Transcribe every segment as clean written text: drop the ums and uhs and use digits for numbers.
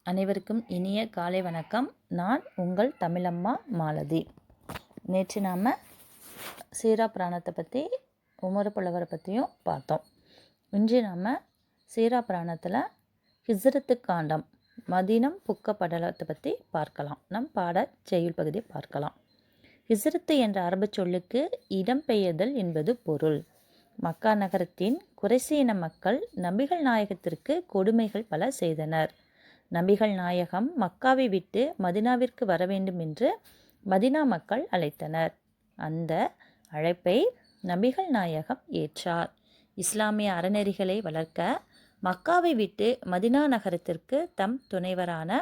அனைவருக்கும் இனிய காலை வணக்கம். நான் உங்கள் தமிழம்மா மாலதி. நேற்று நாம் சீரா புராணத்தை பற்றி உமர் புலவரை பற்றியும் பார்த்தோம். இன்று நாம் சீரா புராணத்தில் ஹிஜ்ரத்து காண்டம் மதீனம் புக்க படலத்தை பற்றி பார்க்கலாம். நம் பாட செய்யுள் பகுதியை பார்க்கலாம். ஹிஜ்ரத்து என்ற அரபு சொல்லுக்கு இடம்பெயர்தல் என்பது பொருள். மக்கா நகரத்தின் குறைசி இன மக்கள் நபிகள் நாயகத்திற்கு கொடுமைகள் பல செய்தனர். நபிகள் நாயகம் மக்காவை விட்டு மதினாவிற்கு வர வேண்டும் என்று மதினா மக்கள் அழைத்தனர். அந்த அழைப்பை நபிகள் நாயகம் ஏற்றார். இஸ்லாமிய அறநெறிகளை வளர்க்க மக்காவை விட்டு மதினா நகரத்திற்கு தம் துணைவரான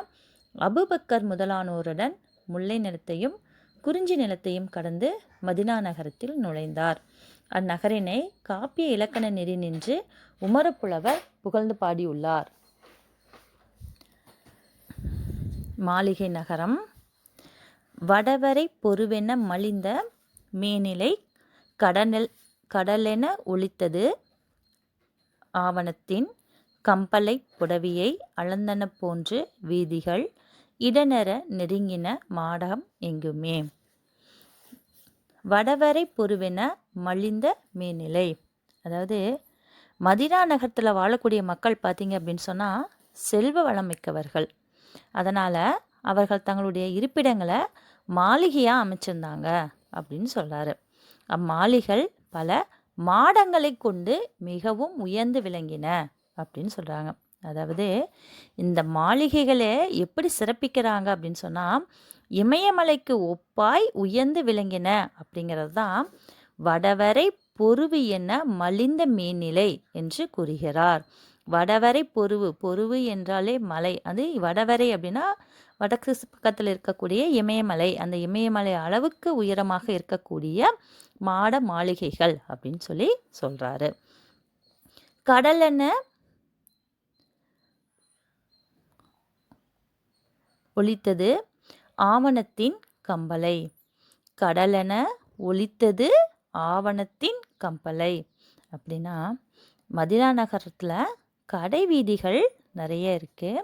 அபுபக்கர் முதலானோருடன் முல்லை நிலத்தையும் குறிஞ்சி நிலத்தையும் கடந்து மதினா நகரத்தில் நுழைந்தார். அந்நகரினை காப்பிய இலக்கண நெறி நின்று உமரப்புலவர் புகழ்ந்து பாடியுள்ளார். மாளிகை நகரம் வடவரை பொருவென மலிந்த மேனிலை கடலென ஒலித்தது. ஆவணத்தின் கம்பலை புடவியை அளந்தன போன்று வீதிகள் இடனெற நெருங்கின மாடம் எங்குமே. வடவரை பொருவென மலிந்த மேனிலை, அதாவது மதினா நகரத்தில் வாழக்கூடிய மக்கள் பார்த்தீங்க அப்படின்னு சொன்னால் செல்வ வளம் மிக்கவர்கள். அதனால் அவர்கள் தங்களுடைய இருப்பிடங்களை மாளிகையாக அமைச்சிருந்தாங்க அப்படின்னு சொல்கிறாரு. அம்மாளிகள் பல மாடங்களை கொண்டு மிகவும் உயர்ந்து விளங்கின அப்படின்னு சொல்கிறாங்க. அதாவது இந்த மாளிகைகளை எப்படி சிறப்பிக்கிறாங்க அப்படின்னு சொன்னால் இமயமலைக்கு ஒப்பாய் உயர்ந்து விளங்கின அப்படிங்கிறது தான் வடவரை பொருவு என மலிந்த மேல்நிலை என்று கூறுகிறார். வடவரை பொருவு என்றாலே மலை. அது வடவரை அப்படின்னா வடக்கு பக்கத்தில் இருக்கக்கூடிய இமயமலை, அந்த இமயமலை அளவுக்கு உயரமாக இருக்கக்கூடிய மாட மாளிகைகள் அப்படின்னு சொல்லி சொல்றாரு. கடலென ஒலித்தது ஆவணத்தின் கம்பலை. கடலென ஒலித்தது ஆவணத்தின் கம்பலை அப்படின்னா மதினா நகரத்தில் கடை வீதிகள் நிறைய இருக்குது.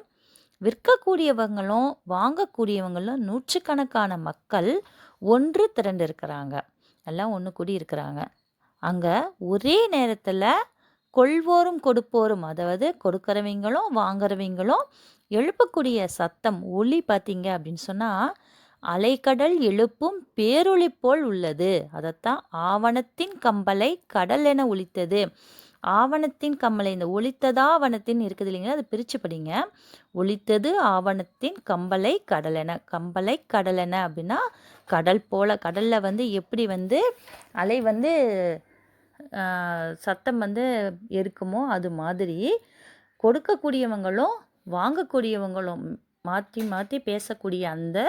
விற்கக்கூடியவங்களும் வாங்கக்கூடியவங்களும் நூற்றுக்கணக்கான மக்கள் ஒன்று திரண்டு இருக்கிறாங்க. எல்லாம் ஒன்று கூடி இருக்கிறாங்க. அங்கே ஒரே நேரத்தில் கொள்வோரும் கொடுப்போரும், அதாவது கொடுக்கிறவங்களும் வாங்குறவங்களும் எழுப்பக்கூடிய சத்தம் ஒலி பார்த்தீங்க அப்படின்னு சொன்னால் அலைக்கடல் எழுப்பும் பேரொளி போல் உள்ளது. அதைத்தான் ஆவணத்தின் கம்பலை கடல் என ஒலித்தது. ஆவணத்தின் கம்பலை, இந்த ஒலித்ததா ஆவணத்தின் இருக்குது இல்லைங்களா, அதை பிரித்து படிங்க. ஒலித்தது ஆவணத்தின் கம்பலை கடலென. கம்பலை கடலென அப்படின்னா கடல் போல, கடலில் எப்படி அலை சத்தம் இருக்குமோ அது மாதிரி கொடுக்கக்கூடியவங்களும் வாங்கக்கூடியவங்களும் மாற்றி மாற்றி பேசக்கூடிய அந்த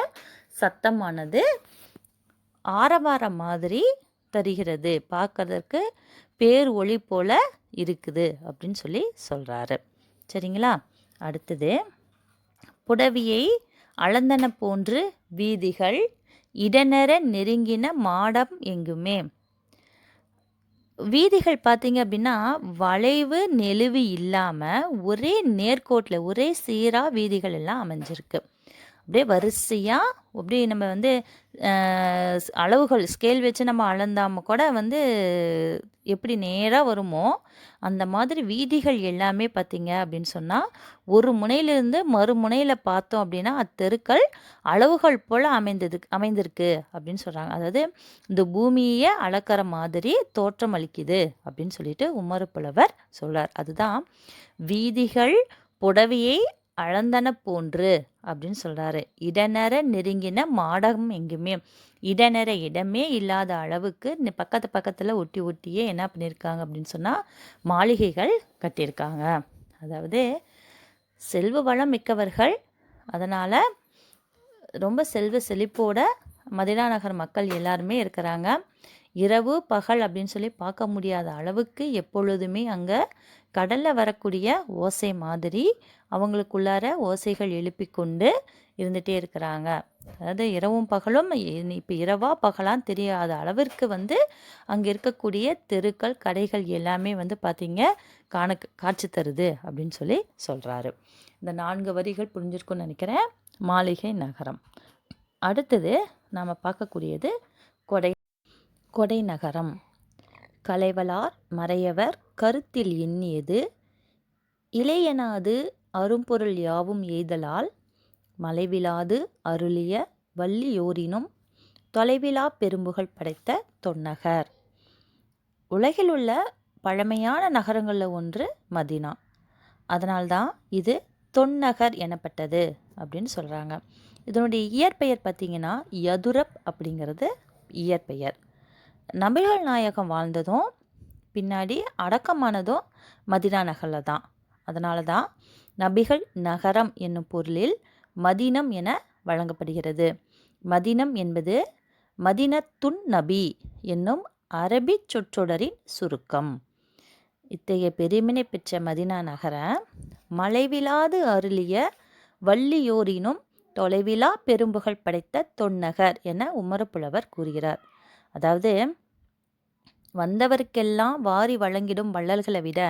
சத்தமானது ஆரவாரம் மாதிரி தருகிறது, பார்க்கறதற்கு பேர் ஒளி போல இருக்குது அப்படின்னு சொல்லி சொல்கிறாரு. சரிங்களா? அடுத்தது புடவியை அளந்தன போன்று வீதிகள் இடனெற நெருங்கின மாடம் எங்குமே. வீதிகள் பார்த்தீங்க அப்படின்னா வளைவு நெளிவு இல்லாமல் ஒரே நேர்கோட்டில் ஒரே சீராக வீதிகள் எல்லாம் அமைஞ்சிருக்கு. அப்படியே வரிசையாக அப்படியே நம்ம அளவுகள் ஸ்கேல் வச்சு நம்ம அளந்தாமல் கூட எப்படி நேராக வருமோ அந்த மாதிரி வீதிகள் எல்லாமே பார்த்திங்க அப்படின்னு சொன்னால் ஒரு முனையிலிருந்து மறுமுனையில் பார்த்தோம் அப்படின்னா அத்தெருக்கள் அளவுகள் போல் அமைந்திருக்கு அப்படின்னு சொல்கிறாங்க. அதாவது இந்த பூமியை அளக்கிற மாதிரி தோற்றம் அளிக்குது அப்படின்னு சொல்லிட்டு உமர் புலவர் சொல்கிறார். அதுதான் வீதிகள் புடவையை அளந்தன போன்று அப்படின்னு சொல்கிறாரு. இடனெற நெருங்கின மாடம் எங்குமே. இடனெற இடமே இல்லாத அளவுக்கு பக்கத்தில் ஒட்டி ஒட்டியே என்ன பண்ணியிருக்காங்க அப்படின்னு சொன்னால் மாளிகைகள் கட்டியிருக்காங்க. அதாவது செல்வ வளம் மிக்கவர்கள், அதனால் ரொம்ப செல்வ செழிப்போட மதினா நகர் மக்கள் எல்லாருமே இருக்கிறாங்க. இரவு பகல் அப்படின்னு சொல்லி பார்க்க முடியாத அளவுக்கு எப்பொழுதுமே அங்கே கடலில் வரக்கூடிய ஓசை மாதிரி அவங்களுக்குள்ளார ஓசைகள் எழுப்பி கொண்டு இருந்துகிட்டே இருக்கிறாங்க. அதாவது இரவும் பகலும் இப்போ இரவா பகலான்னு தெரியாத அளவிற்கு அங்கே இருக்கக்கூடிய தெருக்கள் கடைகள் எல்லாமே பார்த்திங்க காட்சி தருது அப்படின்னு சொல்லி சொல்கிறாரு. இந்த 4 வரிகள் புரிஞ்சிருக்குன்னு நினைக்கிறேன். மாளிகை நகரம். அடுத்தது நாம் பார்க்கக்கூடியது கொடை நகரம். களைவலார் மறையவர் கருத்தில் எண்ணியது இளையனாது அரும்பொருள் யாவும் எய்தலால் மலைவிலாது அருளிய வள்ளியோரினும் தொலைவிலா பெரும்புகழ் படைத்த தொன்னகர். உலகில் உள்ள பழமையான நகரங்களில் ஒன்று மதினா. அதனால்தான் இது தொன்னகர் எனப்பட்டது அப்படின்னு சொல்கிறாங்க. இதனுடைய இயற்பெயர் பார்த்திங்கன்னா யதுரப் அப்படிங்கிறது இயற்பெயர். நபிகள் நாயகம் வாழ்ந்ததும் பின்னாடி அடக்கமானதும் மதினா நகரில் தான். அதனால தான் நபிகள் நகரம் என்னும் பொருளில் மதினம் என வழங்கப்படுகிறது. மதினம் என்பது மதினத்துன் நபி என்னும் அரபி சொற்றொடரின் சுருக்கம். இத்தகைய பெருமினை பெற்ற மதினா நகர மலைவிலாது அருளிய வள்ளியோரினும் தொலைவிலா பெரும்புகழ் படைத்த தொன்னகர் என உமரப்புலவர் கூறுகிறார். அதாவது வந்தவருக்கெல்லாம் வாரி வழங்கிடும் வள்ளல்களை விட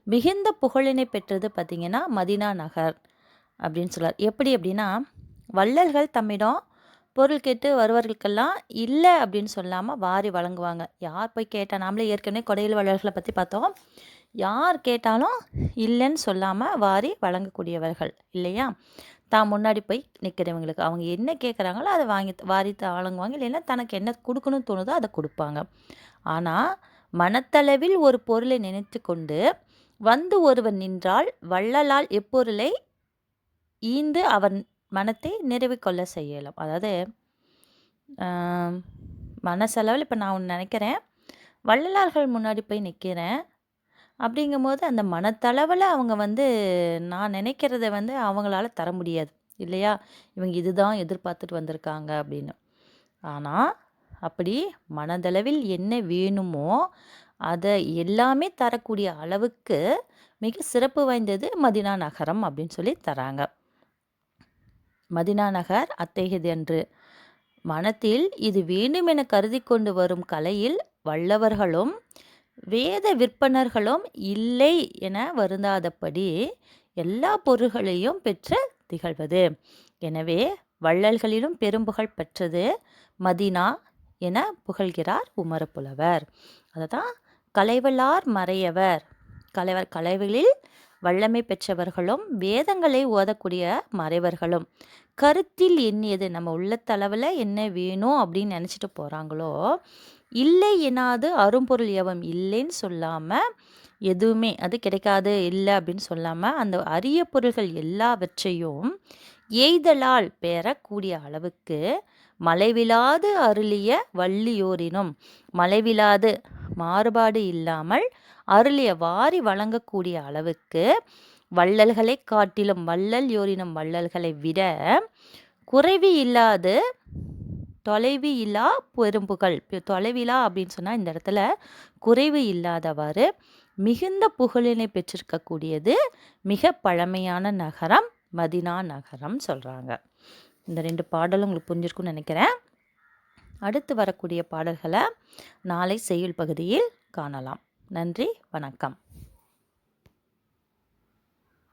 மிகுந்த புகழினை பெற்றது பார்த்திங்கன்னா மதினா நகர் அப்படின்னு சொல்கிறார். எப்படி அப்படின்னா, வள்ளல்கள் தம்மிடம் பொருள் கேட்டு வருவர்களுக்கெல்லாம் இல்லை அப்படின்னு சொல்லாமல் வாரி வழங்குவாங்க. யார் போய் கேட்டால், நாமளே ஏற்கனவே கொடையில் வள்ளல்களை பற்றி பார்த்தோம். யார் கேட்டாலும் இல்லைன்னு சொல்லாமல் வாரி வழங்கக்கூடியவர்கள் இல்லையா? தான் முன்னாடி போய் நிற்கிறவங்களுக்கு அவங்க என்ன கேட்குறாங்களோ அதை வாரி வழங்குவாங்க. இல்லைன்னா தனக்கு என்ன கொடுக்கணும்னு தோணுதோ அதை கொடுப்பாங்க. ஆனால் மனத்தளவில் ஒரு பொருளை நினைத்து கொண்டு ஒருவன் நின்றால் வள்ளலால் எப்பொருளை ஈந்து அவன் மனத்தை நிறைவு கொள்ள செய்யலாம். அதாவது மனசளவில் இப்போ நான் ஒன்று நினைக்கிறேன், வள்ளலார்கள் முன்னாடி போய் நிற்கிறேன் அப்படிங்கும்போது அந்த மனத்தளவில் அவங்க நான் நினைக்கிறத அவங்களால தர முடியாது இல்லையா? இவங்க இதுதான் எதிர்பார்த்துட்டு வந்திருக்காங்க அப்படின்னு. ஆனால் அப்படி மனதளவில் என்ன வேணுமோ அதை எல்லாமே தரக்கூடிய அளவுக்கு மிக சிறப்பு வாய்ந்தது மதினா நகரம் அப்படின்னு சொல்லி தராங்க. மதினா நகர் அத்தகையது என்று மனத்தில் இது வேண்டும் என கருதி கொண்டு வரும் கலையில் வல்லவர்களும் வேத விற்பனர்களும் இல்லை என வருந்தாதபடி எல்லா பொருள்களையும் பெற்று திகழ்வது. எனவே வள்ளல்களிலும் பெரும்புகழ் பெற்றது மதினா என புகழ்கிறார் உமரப்புலவர். அதுதான் களைவலார் மறையவர். கலைகளில் வல்லமை பெற்றவர்களும் வேதங்களை ஓதக்கூடிய மறைவர்களும் கருத்தில் எண்ணியது நம்ம உள்ளத்தளவில் என்ன வேணும் அப்படின்னு நினச்சிட்டு போகிறாங்களோ, இல்லை எனாது அரும்பொருள் எவம் இல்லைன்னு சொல்லாமல், எதுவுமே அது கிடைக்காது இல்லை அப்படின்னு சொல்லாமல் அந்த அரிய பொருள்கள் எல்லாவற்றையும் எய்தலால் பெறக்கூடிய அளவுக்கு மலைவிலாது அருளிய வள்ளியோரினும், மலைவிலாது மாறுபாடு இல்லாமல் அருளிய வாரி வழங்கக்கூடிய அளவுக்கு வள்ளல்களை காட்டிலும் வள்ளல் யோரினும் வள்ளல்களை விட குறைவி இல்லாது தொலைவி இல்லா பெரும்புகழ். தொலைவிலா அப்படின்னு சொன்னால் இந்த இடத்துல குறைவு இல்லாதவாறு மிகுந்த புகழினை பெற்றிருக்கக்கூடியது மிக பழமையான நகரம் மதினா நகரம் சொல்கிறாங்க. இந்த 2 பாடலும் உங்களுக்கு புரிஞ்சிருக்குன்னு நினைக்கிறேன். அடுத்து வரக்கூடிய பாடல்களை நாளை செய்யுள் பகுதியில் காணலாம். நன்றி, வணக்கம்.